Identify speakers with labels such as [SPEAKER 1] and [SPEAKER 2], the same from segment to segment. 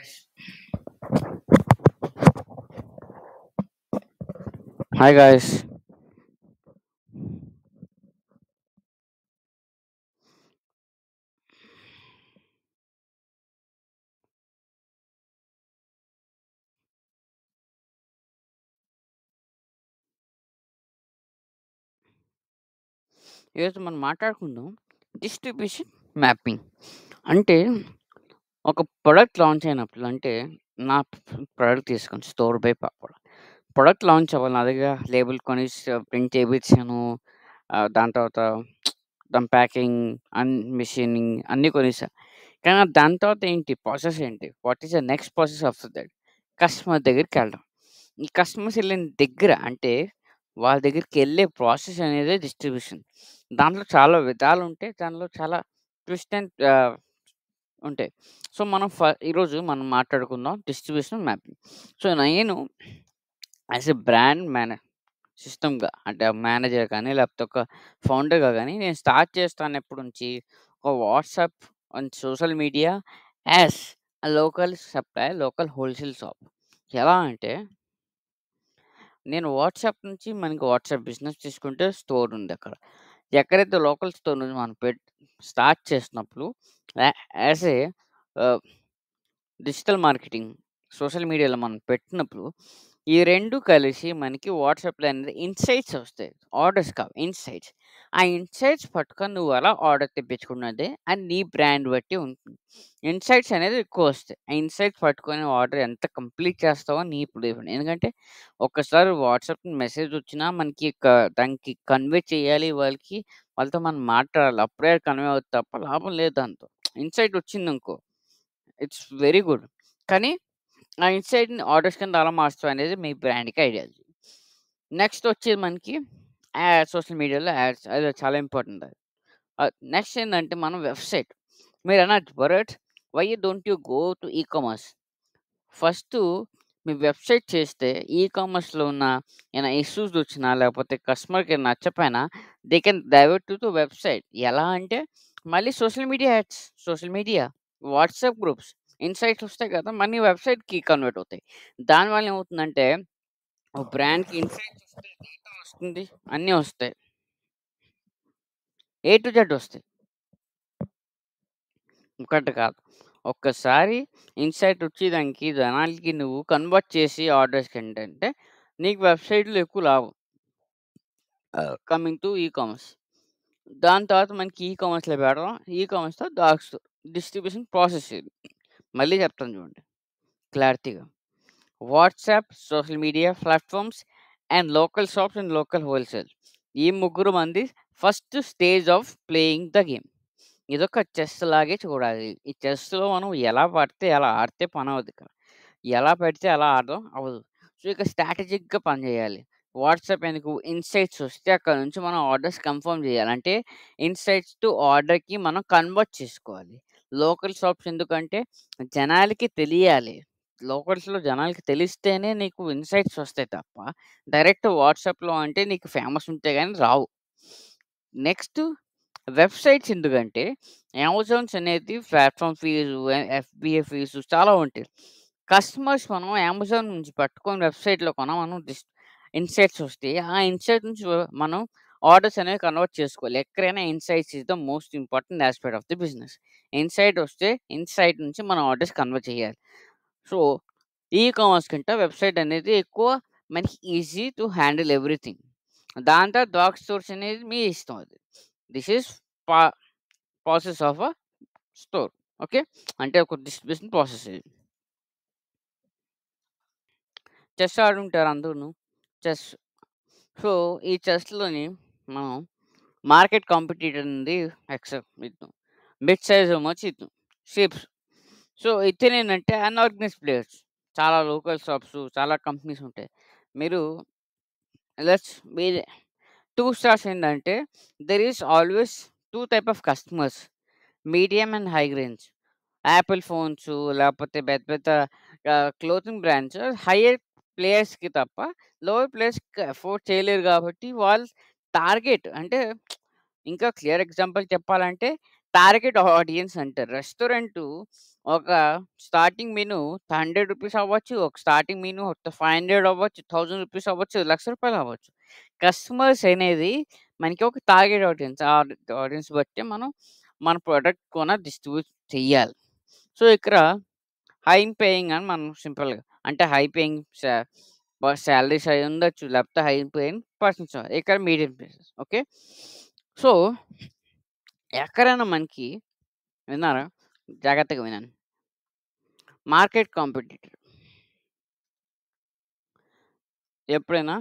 [SPEAKER 1] guys. Hi guys. ఈరోజు మనం మాట్లాడుకుందాం డిస్ట్రిబ్యూషన్ మ్యాపింగ్. అంటే ఒక ప్రొడక్ట్ లాంచ్ అయినప్పుడు అంటే నా ప్రొడక్ట్ తీసుకోండి store by papad. Product launch అవ్వాలి. నా దగ్గర లేబుల్ కొనేసి ప్రింట్ చేపించాను. దాని తర్వాత దాని ప్యాకింగ్, మెషినింగ్ అన్నీ కొనేసా. కానీ దాని తర్వాత ఏంటి ప్రాసెస్ ఏంటి? What is the next process after that? Customer దగ్గరికెళ్ళడం. ఈ కస్టమర్స్ ఎళ్ళిన దగ్గర అంటే వాళ్ళ దగ్గరికెళ్ళే ప్రాసెస్ అనేదే డిస్ట్రిబ్యూషన్. దాంట్లో చాలా విధాలుంటాయి. దానిలో చాలా ట్విస్ట్ అండ్ ఉంటాయి. సో, ఈరోజు మనం మాట్లాడుకుందాం డిస్ట్రిబ్యూషన్ మ్యాపింగ్. సో, నేను యాస్ ఎ బ్రాండ్ సిస్టమ్‌గా అంటే మేనేజర్ గాని, లేకపోతే ఒక ఫౌండర్‌గా గాని నేను స్టార్ట్ చేస్తాను ఎప్పటి నుంచి ఒక WhatsApp and social media as a local supplier, local wholesale shop. ఎలా అంటే నేను వాట్సాప్ నుంచి మనకి వాట్సాప్ బిజినెస్ తీసుకుంటే స్టోర్ ఉందక్కడ. ఎక్కడైతే లోకల్ స్టోర్ నుంచి మనం స్టార్ట్ చేసినప్పుడు యా యాస్ ఏ ఆహ్, డిజిటల్ మార్కెటింగ్, సోషల్ మీడియాలో మనం పెట్టినప్పుడు, ఈ 2 కలిసి మనకి వాట్సాప్‌లో అనేది ఇన్‌సైట్స్ ఒస్తాయి. ఆర్డర్స్ కావు ఇన్‌సైట్స్. ఆ ఇన్‌సైట్స్ పట్టుకొని నువ్వు ఎలా ఆర్డర్ తెప్పించుకున్నదే అది నీ బ్రాండ్ బట్టి ఉంటుంది. ఇన్‌సైట్స్ అనేది ఎక్కువొస్తాయి. ఆ ఇన్‌సైట్స్ పట్టుకొని ఆర్డర్ ఎంత కంప్లీట్ చేస్తావో నీ ఇప్పుడు డిపెండ్. ఎందుకంటే ఒక్కసారి వాట్సాప్ మెసేజ్ వచ్చినా మనకి దానికి కన్వే చేయాలి వాళ్ళకి. వాళ్ళతో మనం మాట్లాడాలి. అప్పుడే కన్వే అవుద్ది తప్ప లాభం లేదు దాంతో. ఇన్‌సైట్ వచ్చిందనుకో ఇట్స్ వెరీ గుడ్. కానీ ఆ ఇన్‌సైట్‌ని ఆర్డర్స్ కింద ఎలా మార్చడం అనేది మీ బ్రాండ్‌కి ఐడియాలజీ. నెక్స్ట్ వచ్చేది మనకి సోషల్ మీడియాలో యాడ్స్. అది చాలా ఇంపార్టెంట్ అది. నెక్స్ట్ ఏందంటే మనం వెబ్‌సైట్. మీరన్నట్టు Bharat, why don't you go to e-commerce? First మీ వెబ్‌సైట్ చేస్తే ఈ-కామర్స్‌లో ఉన్న ఏమైనా ఇష్యూస్ వచ్చినా, లేకపోతే కస్టమర్‌కి నచ్చకపోయినా they can divert to website. ఎలా అంటే మళ్ళీ social media ads, social media, WhatsApp groups, insights వస్తాయి కదా! మళ్ళీ వెబ్‌సైట్‌కి కన్వర్ట్ అవుతాయి. దానివల్ల ఏమవుతుందంటే ఒక బ్రాండ్‌కి ఇన్‌సైట్స్ వస్తాయి, డేటా వస్తుంది, అన్నీ వస్తాయి. ఏ టు జెడ్ వస్తాయి. ఒకటి కాదు. ఒక్కసారి ఇన్‌సైట్ వచ్చి దానికి జనాలకి నువ్వు కన్వర్ట్ చేసి ఆర్డర్స్‌కేంటంటే నీకు వెబ్‌సైట్‌లో ఎక్కువ లాభం. Coming to e-commerce. దాని తర్వాత మనకి ఈ-కామర్స్‌లో పెడదాం. ఈ-కామర్స్ తర్వాత డార్క్ స్టోర్. డిస్ట్రిబ్యూషన్ ప్రాసెస్ ఇది. మళ్ళీ చెప్తాను చూడండి క్లారిటీగా. WhatsApp, social media platforms and local shops and local wholesale. ఈ ముగ్గురు మంది first stage of playing the game. ఇదొక చెస్ లాగే చూడాలి. ఈ చెస్‌లో మనం ఎలా పడితే అలా ఆడితే పనవ్వదిక్కడ. ఎలా పెడితే అలా ఆడడం అవ్వదు. సో, ఇక స్ట్రాటజిక్‌గా పనిచేయాలి. వాట్సాప్ ఎందుకు ఇన్‌సైట్స్ వస్తే అక్కడ నుంచి మనం ఆర్డర్స్ కన్ఫర్మ్ చేయాలి. అంటే ఇన్‌సైట్స్ టు ఆర్డర్‌కి మనం కన్వర్ట్ చేసుకోవాలి. లోకల్ షాప్స్ ఎందుకంటే జనాలకి తెలియాలి. లోకల్స్‌లో జనాలకి తెలిస్తేనే నీకు ఇన్‌సైట్స్ వస్తాయి తప్ప డైరెక్ట్ వాట్సాప్‌లో అంటే నీకు ఫేమస్ ఉంటే గాని రావు. నెక్స్ట్ వెబ్‌సైట్స్ ఎందుకంటే, అమెజాన్స్ అనేది ప్లాట్‌ఫార్మ్ ఫీజు, ఎఫ్‌బీఏ ఫీజు చాలా ఉంటాయి. కస్టమర్స్ మనం అమెజాన్ నుంచి పట్టుకొని వెబ్‌సైట్‌లో మనం ఇన్‌సైట్స్ వస్తే, ఆ ఇన్‌సైట్ నుంచి మనం ఆర్డర్స్ అనేవి కన్వర్ట్ చేసుకోవాలి. ఎక్కడైనా insights is the most important aspect of the business. Insight వస్తే, ఇన్‌సైట్ నుంచి మనం ఆర్డర్స్ కన్వర్ట్ చేయాలి. సో, ఈ-కామర్స్ కంటే వెబ్‌సైట్ అనేది ఎక్కువ మనకి ఈజీ టు హ్యాండిల్ ఎవ్రీథింగ్. దాని తర్వాత డార్క్ స్టోర్స్ అనేది మీ ఇష్టం అది. దిస్ ఈస్ పా process of a store. Okay. అంటే ఒక డిస్ట్రిబ్యూషన్ ప్రాసెస్ ఇది. చెస్ ఆడుంటారు అందరూను. చెస్. సో, ఈ చెస్‌లోని మనం మార్కెట్ కాంపిటీటర్ ఉంది ఇతను. మిడ్ సైజ్ ఏమొచ్చి ఇతను. షేప్స్. సో, ఇతనేంటంటే అన్‌ఆర్గనైజ్డ్ ప్లేయర్స్. చాలా లోకల్ షాప్స్, చాలా కంపెనీస్ ఉంటాయి. మీరు లెట్స్ మీరే 2 స్టార్స్ ఏంటంటే there is always 2 type of customers. Medium and high range. Apple phones లేకపోతే పెద్ద పెద్ద క్లోతింగ్ బ్రాండ్స్ హైయర్ ప్లేయర్స్‌కి తప్ప లోయర్ ప్లేయర్స్‌కి అఫోర్డ్ చేయలేరు కాబట్టి వాళ్ళు టార్గెట్ అంటే ఇంకా క్లియర్ ఎగ్జాంపుల్ చెప్పాలంటే టార్గెట్ ఆడియన్స్ అంటారు. రెస్టారెంటు ఒక స్టార్టింగ్ మెనూ రూ. 100 అవ్వచ్చు. ఒక స్టార్టింగ్ మెనూ 500 అవ్వచ్చు. రూ. 1000 అవ్వచ్చు. రూ. 1,00,000 అవ్వచ్చు. కస్టమర్స్ అనేది మనకి ఒక టార్గెట్ ఆడియన్స్. ఆ ఆడియన్స్ బట్టి మనం మన ప్రొడక్ట్ డిస్ట్రిబ్యూట్ చెయ్యాలి. సో, ఇక్కడ హై పేయింగ్ అని మనం సింపుల్‌గా అంటే హై పేయింగ్ సాలరీస్ అయ్యుండొచ్చు. లేకపోతే హై పేయింగ్ పర్సన్స్. ఇక్కడ మీడియం పేసెస్. ఓకే. సో, ఎక్కడైనా మనకి విన్నారా? జాగ్రత్తగా వినండి. మార్కెట్ కాంపిటీటర్ ఎప్పుడైనా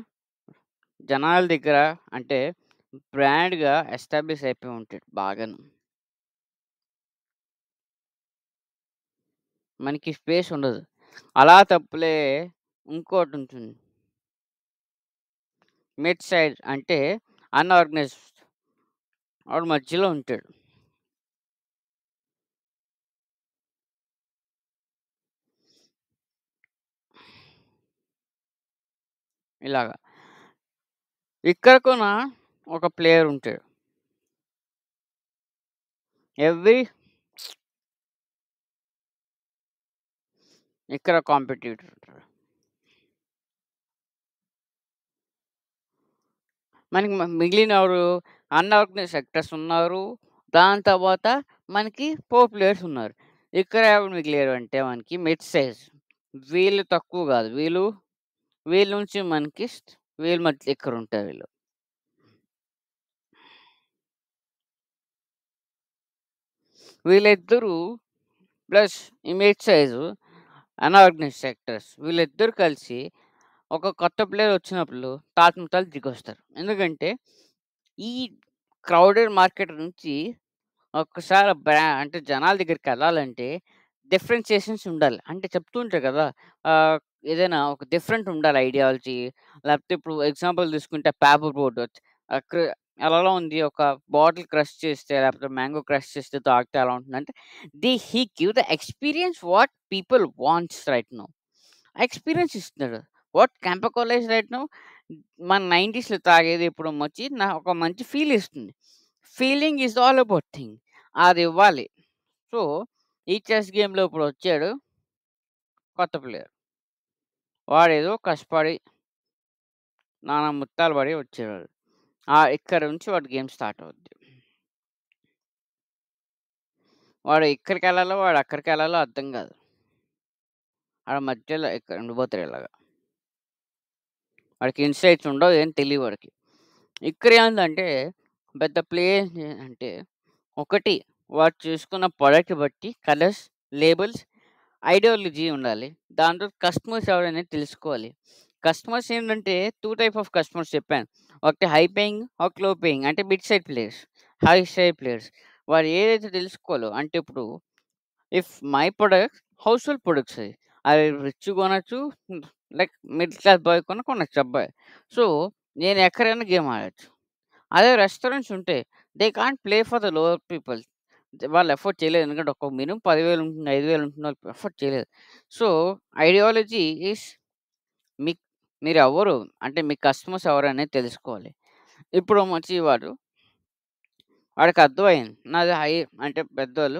[SPEAKER 1] జనాల దగ్గర అంటే బ్రాండ్‌గా ఎస్టాబ్లిష్ అయిపోయి ఉంటాడు బాగాను. మనకి స్పేస్ ఉండదు. అలా తప్పులే ఇంకోటుంటుంది. మిడ్ సైడ్ అంటే అన్‌ఆర్గనైజ్డ్ వాడు మధ్యలో ఉంటాడు. ఇలాగ. ఇక్కడ కూడా ఒక ప్లేయర్ ఉంటాడు. ఎవ్రి ఇక్కడ కాంపిటీటర్ ఉంటాడు. మనకి మిగిలినెవరు అన్‌ఆర్గనైజ్డ్ సెక్టర్స్ ఉన్నారు. దాని తర్వాత మనకి ప్లేయర్స్ ఉన్నారు. ఇక్కడ ఎవరు మిగిలారు అంటే మనకి మిడ్ సైజ్. వీళ్ళు తక్కువ గాదు. వీళ్ళ నుంచి మనకి వీళ్ళ మధ్య ఇక్కడుంటారు వీళ్ళు. వీళ్ళిద్దరూ ప్లస్ ఈ మిడ్ సైజు అన్‌ఆర్గనైజ్డ్ సెక్టర్స్ వీళ్ళిద్దరూ కలిసి ఒక కొత్త ప్లేయర్ వచ్చినప్పుడు తాత్ముతాలు దిగొస్తారు. ఎందుకంటే ఈ క్రౌడెడ్ మార్కెట్ నుంచి ఒక్కసారి అంటే జనాల దగ్గరికెళ్ళాలంటే డిఫరెన్షియేషన్స్ ఉండాలి. అంటే చెప్తూ ఉంటారు కదా! ఆహ్, ఏదైనా ఒక డిఫరెంట్ ఉండాలి ఐడియాలజీ. లేకపోతే ఇప్పుడు ఎగ్జాంపుల్ తీసుకుంటే పేపర్ బోట్ ఆహ్, క్ర ఎలాగో ఉంది. ఒక బాటిల్ క్రష్ చేస్తే లేకపోతే మ్యాంగో క్రష్ చేస్తే తాగితే ఎలా ఉంటుందంటే he give the experience what people wants right now. Experience ఇస్తున్నాడు. What Campa cola is right now మన 90స్‌లో తాగేది ఇప్పుడొచ్చి ఒక మంచి ఫీల్ ఇస్తుంది. Feeling is all about thing. అదివ్వాలి. సో, ఈ చెస్ గేమ్‌లో ఇప్పుడొచ్చాడు కొత్త ప్లేయర్. వాడేదో కష్టపడి నానా ముత్తాలు పడి వచ్చాడు. ఇక్కడ నుంచి వాడి గేమ్ స్టార్ట్ అవుద్ది. వాడు ఇక్కడికెళ్ళాలో, వాడు అక్కడికెళ్ళాలో అర్థం కాదు. ఆడ మధ్యలో ఇక్కడ ఉండిపోతాడు ఇలాగ. వాడికి ఇన్‌సైట్స్ ఉండవు. ఏం తెలీవు వాడికి. ఇక్కడేందంటే పెద్ద ప్లే అంటే ఒకటి వాడు చేసుకున్న ప్రొడక్ట్ బట్టి కలర్స్, లేబుల్స్, ఐడియాలజీ ఉండాలి. దాంతో కస్టమర్స్ ఎవరనేది తెలుసుకోవాలి. కస్టమర్స్ ఏంటంటే 2 టైప్ ఆఫ్ కస్టమర్స్ చెప్పాను. ఒకటి హై పేయింగ్, ఒకటి లో పేయింగ్. అంటే mid side players, high side players. వాడు ఏదైతే తెలుసుకోవాలో అంటే ఇప్పుడు if my product household products అయి. అది రిచ్ కొనొచ్చు. లైక్ మిడిల్ క్లాస్ బాయ్ కొనొచ్చు అబ్బాయి. సో, నేను ఎక్కడైనా గేమ్ ఆడొచ్చు. అదే రెస్టారెంట్స్ ఉంటే they can't play for the lower people. వాళ్ళు ఎఫోర్డ్ చేయలేరు. ఎందుకంటే ఒక మినిమమ్ 10,000 ఉంటుంది, 5,000 ఉంటుంది. వాళ్ళు ఎఫోర్డ్ చేయలేరు. సో, ఐడియాలజీ ఈస్ మీక్ మీరెవ్వరు అంటే మీ కస్టమర్స్ ఎవరనేది తెలుసుకోవాలి. ఇప్పుడు వాడికి అర్థమయింది. నాది హై అంటే పెద్దోళ్ళు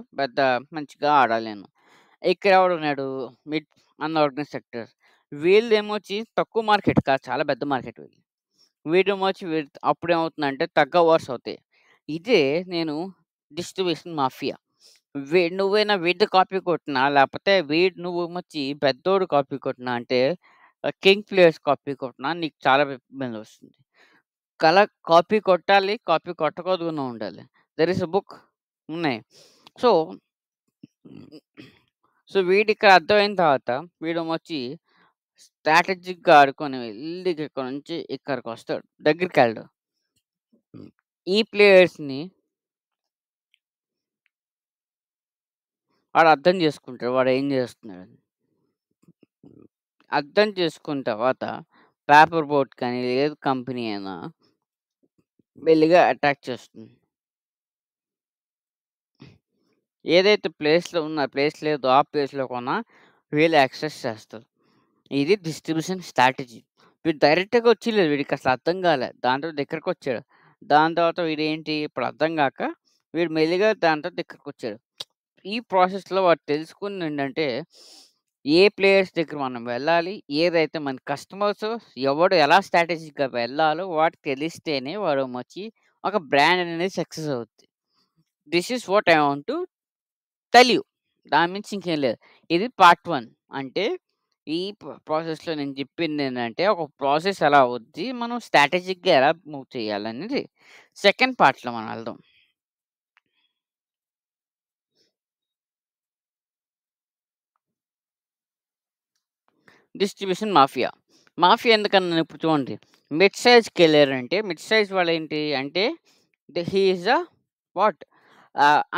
[SPEAKER 1] మంచిగా ఆడాలి నేను. ఇక్కడెవడున్నాడు మిడ్ అన్‌ఆర్గనైజ్డ్ సెక్టర్. వీళ్ళదేమొచ్చి తక్కువ మార్కెట్ కాదు. చాలా పెద్ద మార్కెట్ వీళ్ళది. అప్పుడేమవుతుందంటే తగ్ ఆఫ్ వార్స్ అవుతాయి. ఇదే నేను డిస్ట్రిబ్యూషన్ మాఫియా. నువ్వైనా వీడిది కాపీ కొట్టినా, లేపోతే నువ్వేమొచ్చి పెద్దోడు కాపీ కొట్టినా అంటే కింగ్ ప్లేయర్స్ కాపీ కొట్టినా నీకు చాలా ఇబ్బందొస్తుంది. కాపీ కొట్టాలి, కాపీ కొట్టకూడదును ఉండాలి. దేర్ ఈస్ ఎ బుక్ ఉన్నాయి. సో, వీడిక్కడ అర్థమైన తర్వాత వీడేమొచ్చి స్ట్రాటజిక్‌గా ఆడుకొని మెల్లిగా ఇక్కడ నుంచి ఇక్కడికొస్తాడు. దగ్గరికెళ్ళడు. ఈ ప్లేయర్స్‌ని వాడు అర్థం చేసుకుంటాడు. వాడేం చేస్తున్నాడని. అర్థం చేసుకున్న తర్వాత పేపర్ బోట్ కానీ, ఏది కంపెనీ అయినా మెల్లిగా అటాక్ చేస్తుంది. ఏదైతే ప్లేస్ లేదో ఆ ప్లేస్‌లో వీళ్ళు యాక్సెస్ చేస్తారు. ఇది డిస్ట్రిబ్యూషన్ స్ట్రాటజీ. వీడు డైరెక్ట్‌గా వచ్చేయలేదు. వీడికసలు అర్థం కాలే. దాంతో దగ్గరకొచ్చాడు. దాని తర్వాత వీడేంటి ఇప్పుడు అర్థం గాక వీడు మెల్లిగా దాంతో దగ్గరకొచ్చాడు. ఈ ప్రాసెస్‌లో వాడు తెలుసుకుందేంటంటే, ఏ ప్లేయర్స్ దగ్గర మనం వెళ్ళాలి, ఏదైతే మన కస్టమర్స్ ఎవడు ఎలా స్ట్రాటజిక్‌గా వెళ్ళాలో వాడికి తెలిస్తేనే వాడొచ్చి ఒక బ్రాండ్ అనేది సక్సెస్ అవుద్ది. This is what I want to tell you. దాని మించి ఇంకేం లేదు. ఇది పార్ట్ 1. అంటే ఈ ప్రాసెస్‌లో నేను చెప్పిందేంటంటే, ఒక ప్రాసెస్ ఎలా అవుద్ది, మనం స్ట్రాటజిక్‌గా ఎలా మూవ్ చేయాలనేది సెకండ్ పార్ట్‌లో మనం వెళ్దాం. Distribution mafia. మాఫియా ఎందుకన్నాను ఇప్పుడు చూడండి. మిడ్ సైజ్‌కెళ్లారంటే మిడ్ సైజ్ వాళ్ళేంటి అంటే he is the what?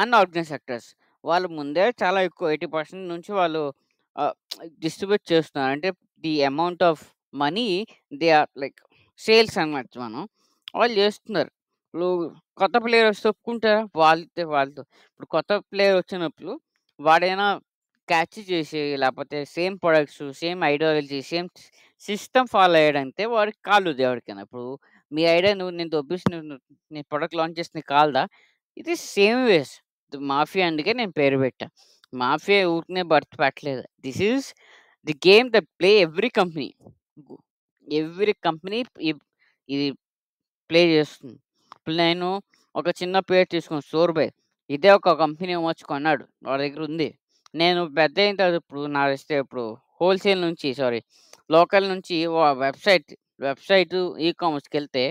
[SPEAKER 1] Unorganised sectors. వాళ్ళు ముందే చాలా ఎక్కువ 80% నుంచి వాళ్ళు ఆహ్, డిస్ట్రిబ్యూట్ చేస్తున్నారు. అంటే the amount of money they are like sales అనమాట మనం. వాళ్ళు చేస్తున్నారు. ఇప్పుడు కొత్త ప్లేయర్ వస్తే ఒప్పుకుంటారా? వాళ్ళతో ఇప్పుడు కొత్త ప్లేయర్ వచ్చినప్పుడు వాడేనా క్యాచ్ చేసి లేపోతే same products, same ideology, same system follow అయ్యాడంటే వాడికి కాలుద్ది ఎవరికైనా. ఇప్పుడు మీ ఐడియా నేను దొబ్బేసి నీ ప్రొడక్ట్ లాంచ్ చేస్తే నీకు కాలదా? ఇది సేమ్ వేస్. మాఫియా అందుకే నేను పేరు పెట్టా. మాఫియా ఊరికనే బర్త్ పెట్టలేదు. This is the game that play every company. Every company ఇది ప్లే చేస్తుంది. ఇప్పుడు నేను ఒక చిన్న పేరు తీసుకున్న 'సోర్బై'. ఇదే ఒక కంపెనీ వచ్చి కొన్నాడు. వాడి దగ్గర ఉంది. నేను పెద్దయిన తర్వాత ఇప్పుడు హోల్‌సేల్ నుంచి లోకల్ నుంచి వెబ్‌సైటు ఈ కామర్స్‌కెళ్తే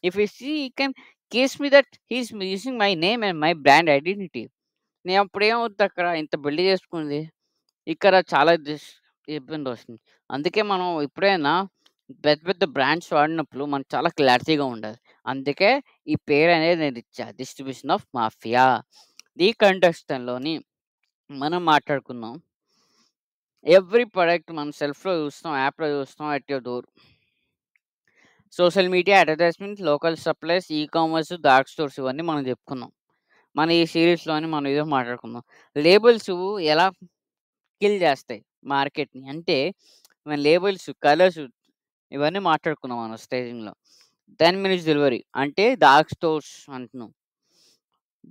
[SPEAKER 1] if you see you can case me that he is using my name and my brand identity. నేను అప్పుడేమవుద్ది అక్కడ ఇంత బిల్డ్ చేసుకుంది. ఇక్కడ చాలా ఇబ్బందొస్తుంది. అందుకే మనం ఎప్పుడైనా పెద్ద పెద్ద బ్రాండ్స్ వాడినప్పుడు మనం చాలా క్లారిటీగా ఉండాలి. అందుకే ఈ పేరనేది నేనిచ్చా. Distribution of mafia. ఈ కంటెస్టంలోని మనం మాట్లాడుకుందాం. ఎవ్రి ప్రొడక్ట్ మనం సెల్ఫ్‌లో చూస్తాం, యాప్‌లో చూస్తాం at your door. Social media advertisement, local supplies, e-commerce, dark stores ఇవన్నీ మనం చెప్పుకున్నాం. మన ఈ సీరీస్‌లోని మనం ఇదే మాట్లాడుకుందాం. లేబుల్సు ఎలా కిల్ చేస్తాయి మార్కెట్‌ని అంటే మన లేబుల్స్, కలర్స్ ఇవన్నీ మాట్లాడుకున్నాం మనం స్టేజింగ్‌లో. 10 మినిట్స్ డెలివరీ అంటే డార్క్ స్టోర్స్ అంటున్నాం.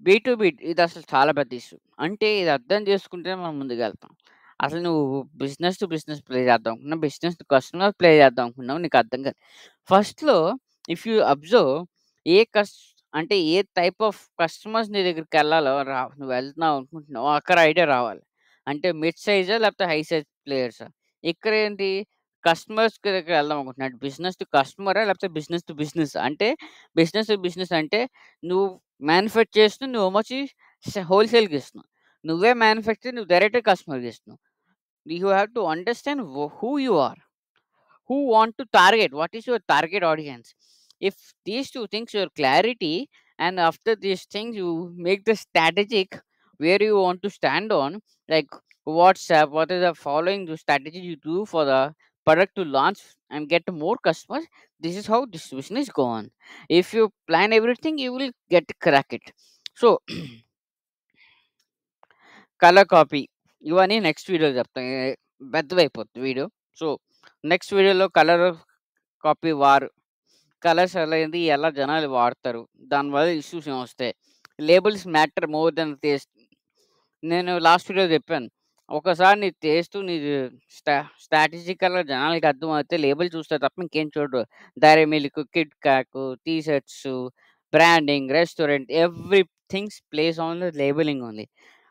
[SPEAKER 1] బీ2బీ ఇదసలు చాలా పెద్ద ఇష్యూ. అంటే ఇది అర్థం చేసుకుంటేనే మనం ముందుకెళ్తాం. అసలు నువ్వు బిజినెస్ టు బిజినెస్ ప్లే చేద్దాం అనుకున్నావు, బిజినెస్ టు కస్టమర్ ప్లే చేద్దాం అనుకున్నావు నీకు అర్థం కాదు. ఫస్ట్‌లో ఇఫ్ యూ అబ్జర్వ్ ఏ కస్ అంటే ఏ టైప్ ఆఫ్ కస్టమర్స్ నీ దగ్గరికెళ్ళాలో నువ్వు వెళ్తున్నావు అనుకుంటున్నావో అక్కడ ఐడియా రావాలి. అంటే మిడ్ సైజా లేకపోతే హై సైజ్ ప్లేయర్సా? ఇక్కడేంటి కస్టమర్స్ దగ్గరికి వెళ్దాం అనుకుంటున్నాడు. బిజినెస్ టు కస్టమరా లేకపోతే బిజినెస్ టు బిజినెస్ అంటే బిజినెస్ టు బిజినెస్ అంటే నువ్వు మ్యానుఫ్యాక్చర్ చేస్తూ నువ్వేమొచ్చి హోల్‌సేల్‌కి ఇస్తున్నావు. నువ్వే మ్యానుఫ్యాక్చర్ నువ్వు డైరెక్ట్‌గా కస్టమర్‌కి ఇస్తున్నావు. You have to understand who you are. Who want to target, what is your target audience. If these two things your clarity, and after these things you make the strategic where you want to stand on, like WhatsApp, what is the following the strategy you do for the product to launch and get more customers. This is how distribution is gone. If you plan everything you will get to crack it. So colour copy ఇవన్నీ next వీడియోలో చెప్తాను. పెద్దదైపోద్ది video. So next వీడియోలో colour copy war, colours ఎలా జనాలు వాడతారు, దానివల్ల issues ఏమొస్తాయి, labels matter more than taste. నేను లాస్ట్ వీడియోలో చెప్పాను. ఒకసారి నీ టేస్ట్ నీది స్ట్రాటజికల్‌గా జనాలకి అర్థమవుతే లేబుల్ చూస్తారు తప్ప ఇంకేం చూడరు. Dairy Milk, KitKat, T shirts, branding, restaurant everythings place on the labelling only.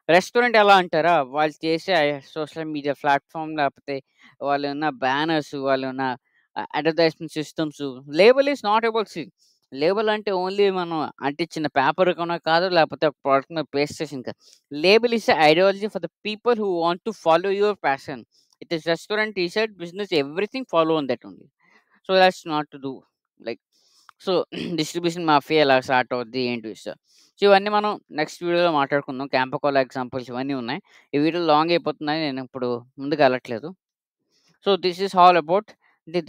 [SPEAKER 1] Restaurant ఎలా అంటారా? వాళ్ళు చేసే సోషల్ మీడియా ప్లాట్‌ఫార్మ్ లేకపోతే వాళ్ళున్న బ్యానర్స్, వాళ్ళున్న advertisement systems. Label is not about label అంటే ఓన్లీ మనం అంటించిన పేపర్ కొన కాదు, లేకపోతే ఒక ప్రొడక్ట్ మీద పేస్ట్ చేసింది కాదు. Label is the ideology for the people who want to follow your passion. It is restaurant, t-shirt, business, everything follow on that only. So that's not to do like so distribution mafia ఎలా start అవుద్ది ఏంటి విషయం. So ఇవన్నీ మనం next వీడియోలో మాట్లాడుకుందాం. క్యాంపకోలా examples ఇవన్నీ ఉన్నాయి. ఈ వీడియో లాంగ్ అయిపోతుందని నేను ఇప్పుడు ముందుకు వెళ్ళట్లేదు. So this is all about the